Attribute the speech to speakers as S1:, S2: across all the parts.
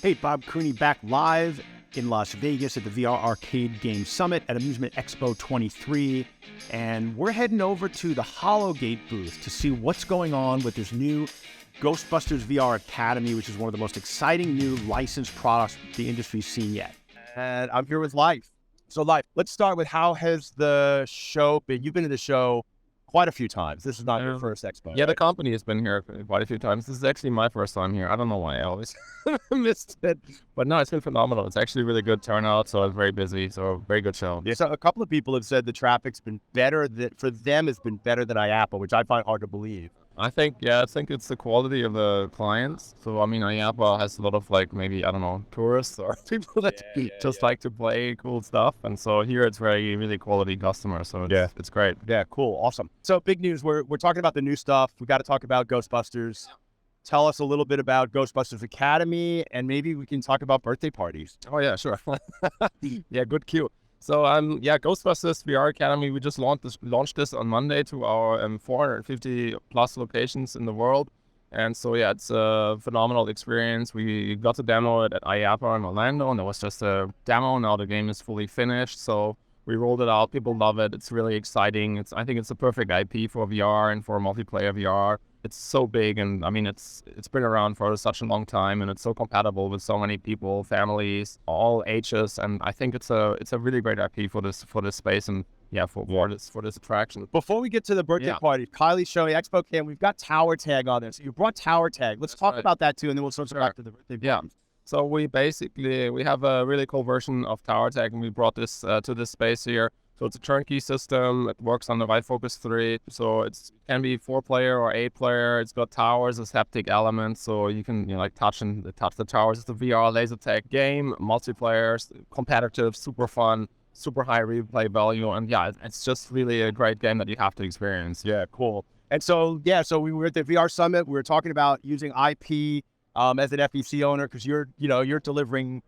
S1: Hey, Bob Cooney back live in Las Vegas at the VR Arcade Game Summit at Amusement Expo 23. And we're heading over to the Hologate booth to see what's going on with this new Ghostbusters VR Academy, which is one of the most exciting new licensed products the industry's seen yet.
S2: And I'm here with Leif. So Leif, let's start with how has the show been? You've been to the show quite a few times. This is not your first expo.
S3: Yeah,
S2: right?
S3: the company has been here quite a few times. This is actually my first time here. I don't know why I always missed it. But no, it's been phenomenal. It's actually really good turnout, so it's very busy. So very good show.
S2: Yeah, so a couple of people have said the traffic's been better, that for them it's been better than IAPA, which I find hard to believe.
S3: I think it's the quality of the clients. So, I mean, IAPA has a lot of, like, maybe, I don't know, tourists or people that just like to play cool stuff. And so here it's really quality customers. So it's great.
S2: Yeah, cool, awesome. So big news, we're talking about the new stuff. We got to talk about Ghostbusters. Tell us a little bit about Ghostbusters Academy, and maybe we can talk about birthday parties.
S3: Oh, yeah, sure. Yeah, good cue. So, Ghostbusters VR Academy, we just launched this on Monday to our 450 plus locations in the world. And so, yeah, it's a phenomenal experience. We got to demo it at IAPA in Orlando, and it was just a demo. Now the game is fully finished. So we rolled it out. People love it. It's really exciting. I think it's a perfect IP for VR and for multiplayer VR. It's so big, and I mean, it's been around for such a long time, and it's so compatible with so many people, families, all ages, and I think it's a really great IP for this space, and for this attraction.
S2: Before we get to the birthday party, Kylie's showing Expo Cam. We've got Tower Tag on there, so you brought Tower Tag. Let's talk about that too, and then we'll switch back to the birthday party.
S3: Yeah. So we have a really cool version of Tower Tag, and we brought this to this space here. So it's a turnkey system. It works on the Right Focus 3. So it can be 4-player or 8-player. It's got towers as haptic elements, so you can touch the towers. It's a VR laser tag game, multiplayer, competitive, super fun, super high replay value, and it's just really a great game that you have to experience.
S2: Yeah, cool. And so we were at the VR Summit. We were talking about using IP as an FEC owner, because you're delivering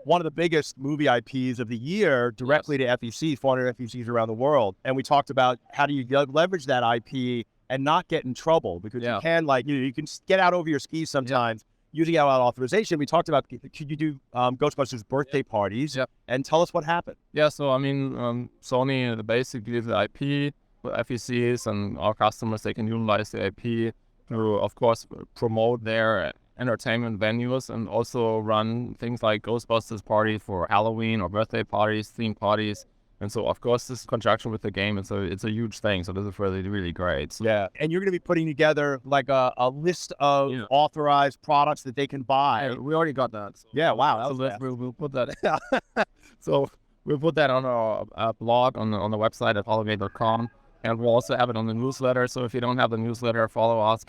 S2: one of the biggest movie IPs of the year directly to FECs, 400 FECs around the world. And we talked about how do you leverage that IP and not get in trouble, because you can you can get out over your skis sometimes using it without authorization. We talked about, could you do Ghostbusters birthday parties? And tell us what happened.
S3: Yeah, so I mean, Sony basically the IP with FECs, and our customers, they can utilize the IP to, of course, promote their entertainment venues, and also run things like Ghostbusters parties for Halloween or birthday parties, theme parties. And so, of course, this conjunction with the game, it's a huge thing. So this is really great. So,
S2: yeah, and you're going to be putting together like a list of authorized products that they can buy.
S3: Yeah, we already got that. So
S2: wow.
S3: We'll put that. So we'll put that on our blog on the website at hologate.com. And we'll also have it on the newsletter. So if you don't have the newsletter, follow us,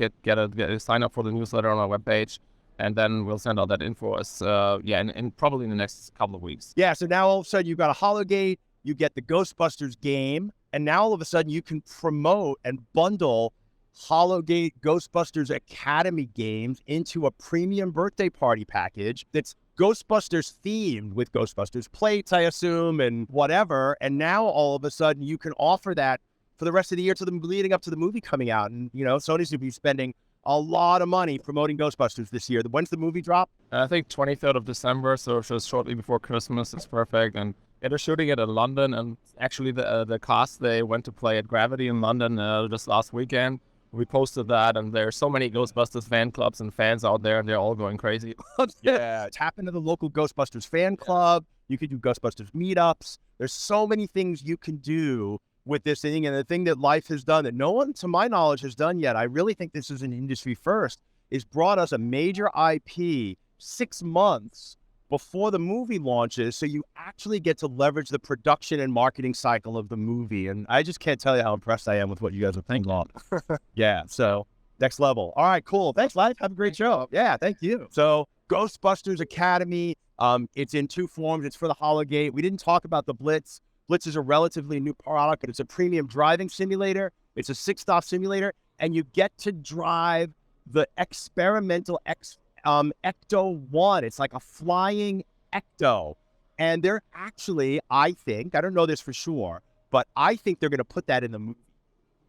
S3: sign up for the newsletter on our webpage, and then we'll send out that info in probably in the next couple of weeks.
S2: Yeah, so now all of a sudden you've got a Hologate, you get the Ghostbusters game, and now all of a sudden you can promote and bundle Hologate Ghostbusters Academy games into a premium birthday party package that's Ghostbusters themed, with Ghostbusters plates, I assume, and whatever. And now all of a sudden you can offer that for the rest of the year, to the leading up to the movie coming out. And Sony's going to be spending a lot of money promoting Ghostbusters this year. When's the movie drop?
S3: I think 23rd of December, so just shortly before Christmas. It's perfect. And they're shooting it in London, and actually the cast, they went to play at Gravity in London just last weekend. We posted that, and there's so many Ghostbusters fan clubs and fans out there, and they're all going crazy.
S2: Yeah, tap into the local Ghostbusters fan club. You can do Ghostbusters meetups. There's so many things you can do with this thing, and the thing that Leif has done that no one, to my knowledge, has done yet, I really think this is an industry first, is brought us a major IP 6 months before the movie launches, so you actually get to leverage the production and marketing cycle of the movie. And I just can't tell you how impressed I am with what you guys are thinking of. Yeah, so next level. All right, cool. Thanks, Leif. Have a great show. Yeah, thank you. So Ghostbusters Academy, it's in 2 forms. It's for the Hologate. We didn't talk about the Blitz. Blitz is a relatively new product, but it's a premium driving simulator. It's a 6-stop simulator, and you get to drive the experimental Ecto 1. It's like a flying Ecto. And they're actually, I don't know this for sure, but I think they're going to put that in the movie.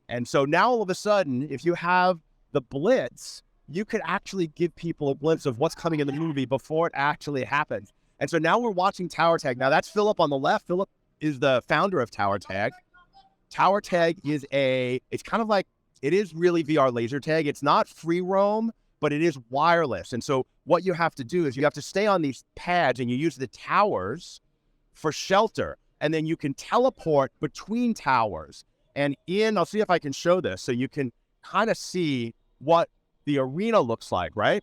S2: And so now all of a sudden, if you have the Blitz, you could actually give people a glimpse of what's coming in the movie before it actually happens. And so now we're watching Tower Tag. Now that's Philip on the left. Philip is the founder of Tower Tag. Tower Tag is it's kind of like, it is really VR laser tag. It's not free roam, but it is wireless. And so what you have to do is you have to stay on these pads and you use the towers for shelter. And then you can teleport between towers. And I'll see if I can show this so you can kind of see what the arena looks like, right?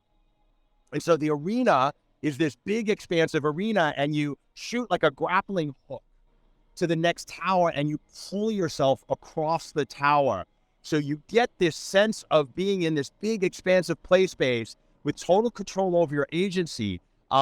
S2: And so the arena is this big expansive arena, and you shoot like a grappling hook to the next tower and you pull yourself across the tower. So you get this sense of being in this big expansive play space with total control over your agency.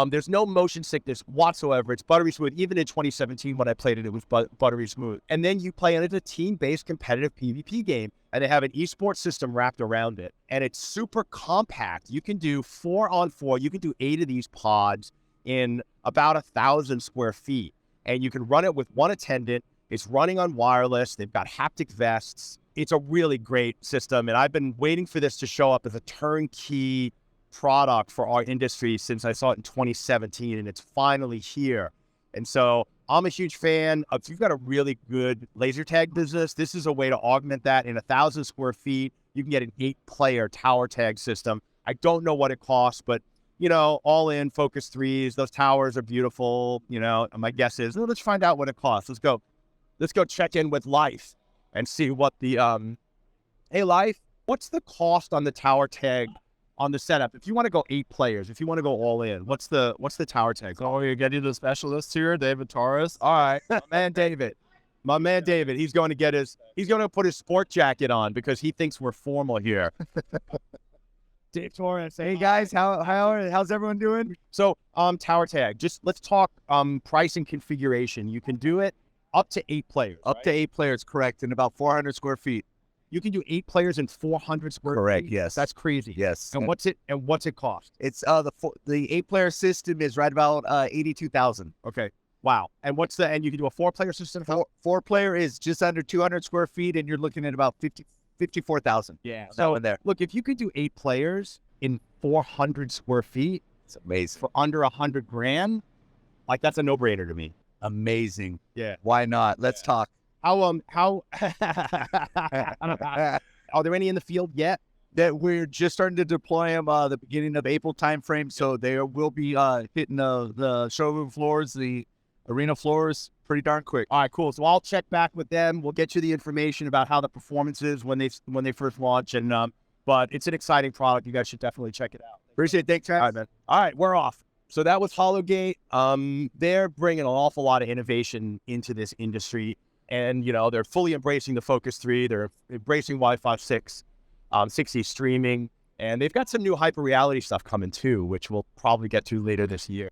S2: There's no motion sickness whatsoever. It's buttery smooth. Even in 2017 when I played it, it was buttery smooth. And then you play, and it's a team-based competitive PvP game, and they have an esports system wrapped around it. And it's super compact. You can do 4-on-4. You can do 8 of these pods in about 1,000 square feet. And you can run it with one attendant. It's running on wireless. They've got haptic vests. It's a really great system. And I've been waiting for this to show up as a turnkey product for our industry since I saw it in 2017, and it's finally here. And so I'm a huge fan of, if you've got a really good laser tag business, this is a way to augment that. In 1,000 square feet, you can get an 8-player tower tag system. I don't know what it costs, but all in Focus 3s, those towers are beautiful. My guess is, let's find out what it costs. Let's go check in with Leif and see what the, hey Leif, what's the cost on the tower tag on the setup? If you want to go 8 players, if you want to go all in, what's the tower tag?
S3: So you're getting the specialist here, David Torres.
S2: All right, my man David, he's going to put his sport jacket on because he thinks we're formal here.
S4: Dave Torres. Hey guys, how's everyone doing?
S2: So tower tag, just let's talk price and configuration. You can do it up to 8 players.
S4: Up to 8 players, correct, in about 400 square feet.
S2: You can do 8 players in 400 square
S4: Correct,
S2: feet.
S4: yes.
S2: That's crazy.
S4: Yes.
S2: And what's it cost?
S4: It's the 8-player system is right about 82,000.
S2: Okay. Wow. And and you can do a 4-player system?
S4: 4-player is just under 200 square feet, and you're looking at about 54,000.
S2: Yeah.
S4: So in there.
S2: Look, if you could do 8 players in 400 square feet,
S4: it's amazing.
S2: For under $100,000, like that's a no-brainer to me.
S4: Amazing.
S2: Yeah.
S4: Why not? Let's talk.
S2: How are there any in the field yet?
S4: That we're just starting to deploy them the beginning of April timeframe, so they will be hitting the showroom floors, the arena floors pretty darn quick.
S2: All right, cool. So I'll check back with them. We'll get you the information about how the performance is when they first launch, and but it's an exciting product. You guys should definitely check it out.
S4: Appreciate it. Thanks, Travis.
S2: All right, man. All right, we're off. So that was Hologate. They're bringing an awful lot of innovation into this industry. And, they're fully embracing the Focus 3. They're embracing Wi-Fi 6, 6E streaming. And they've got some new hyper reality stuff coming too, which we'll probably get to later this year.